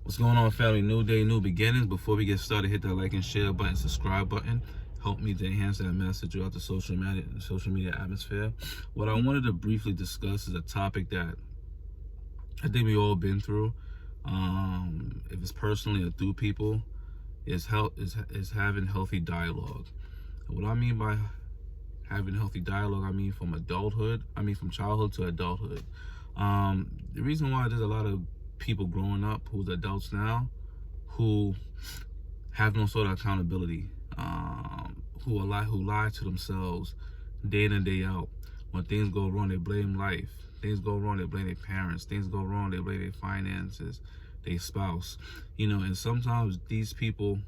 What's going on, family? New day, new beginnings. Before we get started, hit that like and share button, subscribe button. Help me to enhance that message throughout the social media atmosphere. What I wanted to briefly discuss is a topic that I think we all been through. If it's personally or through people, is having healthy dialogue. And what I mean by having healthy dialogue, I mean from childhood to adulthood. The reason why there's a lot of people growing up who's adults now who have no sort of accountability, who lie to themselves day in and day out. When things go wrong, they blame life. Things go wrong, they blame their parents. Things go wrong, they blame their finances, their spouse. And sometimes these people,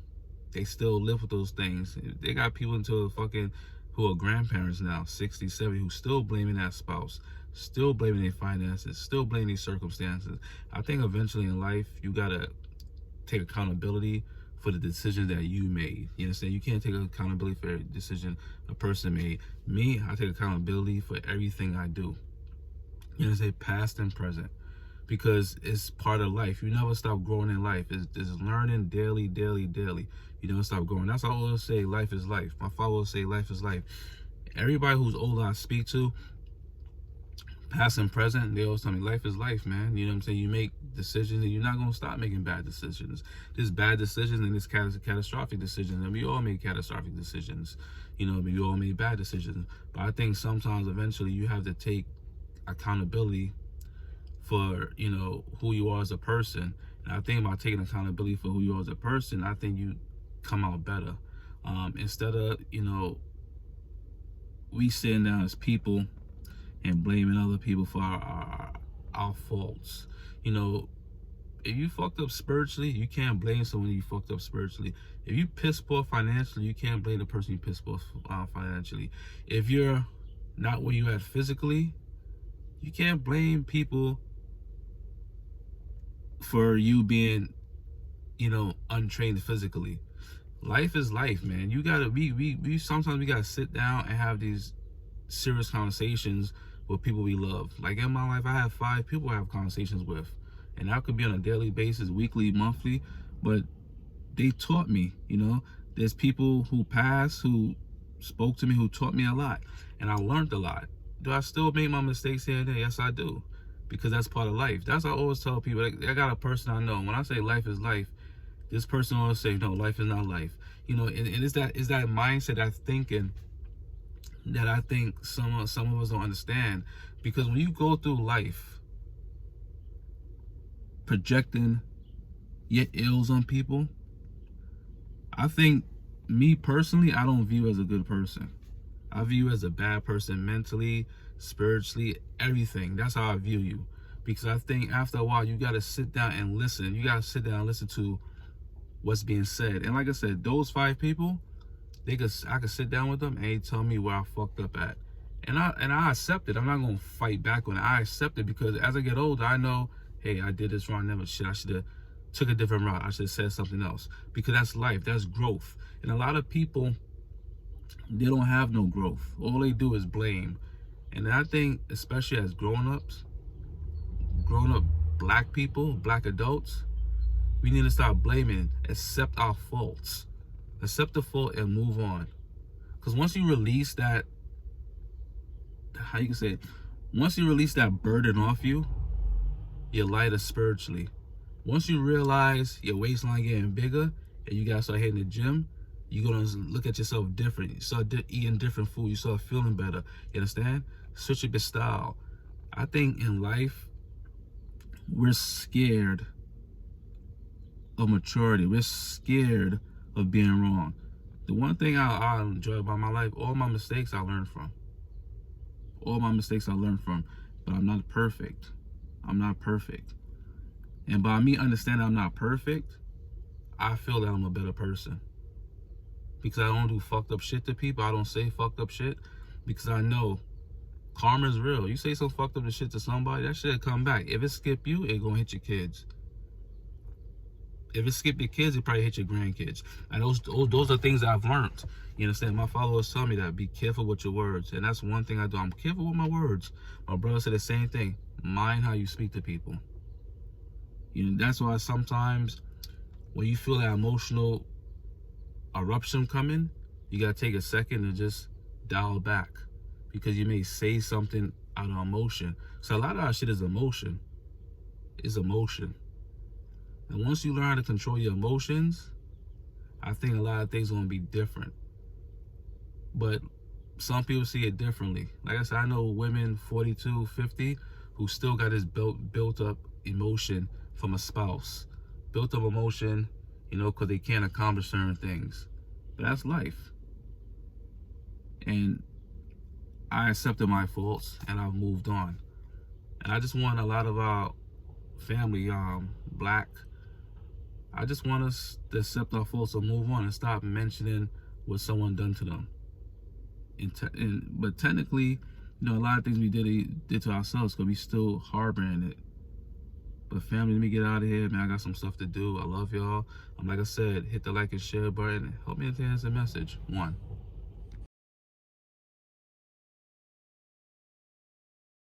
they still live with those things. They got people who are grandparents now, 60, 70, who still blaming that spouse, still blaming their finances, still blaming these circumstances. I think eventually in life, you gotta take accountability for the decisions that you made. You understand? You can't take accountability for every decision a person made. Me, I take accountability for everything I do. You understand? Past and present. Because it's part of life. You never stop growing in life. It's learning daily. You never stop growing. That's how I always say life is life. My father always say life is life. Everybody who's older I speak to, past and present, they always tell me life is life, man. You know what I'm saying? You make decisions and you're not going to stop making bad decisions. There's bad decisions and there's catastrophic decisions. And we all make catastrophic decisions. We all made bad decisions. But I think sometimes eventually you have to take accountability for, who you are as a person. And I think about taking accountability for who you are as a person, I think you come out better. Instead of, we sitting down as people and blaming other people for our faults. If you fucked up spiritually, you can't blame someone you fucked up spiritually. If you pissed poor financially, you can't blame the person you pissed poor financially. If you're not where you at physically, you can't blame people for you being, untrained physically. Life is life, man. You gotta sometimes we gotta sit down and have these serious conversations with people we love. Like in my life, I have 5 people I have conversations with, and that could be on a daily basis, weekly, monthly, but they taught me. There's people who passed who spoke to me, who taught me a lot, and I learned a lot. Do I still make my mistakes here and there? Yes, I do, because that's part of life. That's what I always tell people. I got a person I know. When I say life is life, this person always say, no, life is not life. And it's that mindset, that thinking that I think some of us don't understand. Because when you go through life projecting your ills on people, I think, me personally, I don't view you as a good person. I view you as a bad person mentally, spiritually, everything. That's how I view you. Because I think after a while, you got to sit down and listen. You got to sit down and listen to what's being said. And like I said, those 5 people, I could sit down with them and they tell me where I fucked up at. And I accept it. I'm not going to fight back on it. I accept it because as I get older, I know, hey, I did this wrong. I should have took a different route. I should have said something else. Because that's life. That's growth. And a lot of people, they don't have no growth. All they do is blame. And I think, especially as grown-up black people, black adults, we need to start blaming, accept our faults. Accept the fault and move on. Because once you release that, once you release that burden off you, you're lighter spiritually. Once you realize your waistline getting bigger and you gotta start hitting the gym, you're gonna look at yourself different. You start eating different food. You start feeling better. You understand? Switch up your style. I think in life, we're scared of maturity. We're scared of being wrong. The one thing I enjoy about my life, all my mistakes I learn from. All my mistakes I learn from. But I'm not perfect. I'm not perfect. And by me understanding I'm not perfect, I feel that I'm a better person. Because I don't do fucked up shit to people. I don't say fucked up shit. Because I know karma is real. You say some fucked up shit to somebody, that shit come back. If it skip you, it gonna hit your kids. If it skip your kids, it probably hit your grandkids. And those are things that I've learned. You understand? My father always tell me that, be careful with your words. And that's one thing I do. I'm careful with my words. My brother said the same thing. Mind how you speak to people. That's why sometimes when you feel that emotional eruption coming, you gotta take a second and just dial back, because you may say something out of emotion. So a lot of our shit is emotion. It's emotion. And once you learn how to control your emotions, I think a lot of things are gonna be different. But some people see it differently. Like I said, I know women 42, 50 who still got this built up emotion from a spouse. Built up emotion, because they can't accomplish certain things. But that's life. And I accepted my faults and I've moved on. And I just want a lot of our family, black, I just want us to accept our faults and move on and stop mentioning what someone done to them. But technically, a lot of things we did to ourselves, because we still harboring it. But family, let me get out of here, man. I got some stuff to do. I love y'all. Like I said, hit the like and share button. Help me enhance the message. 1.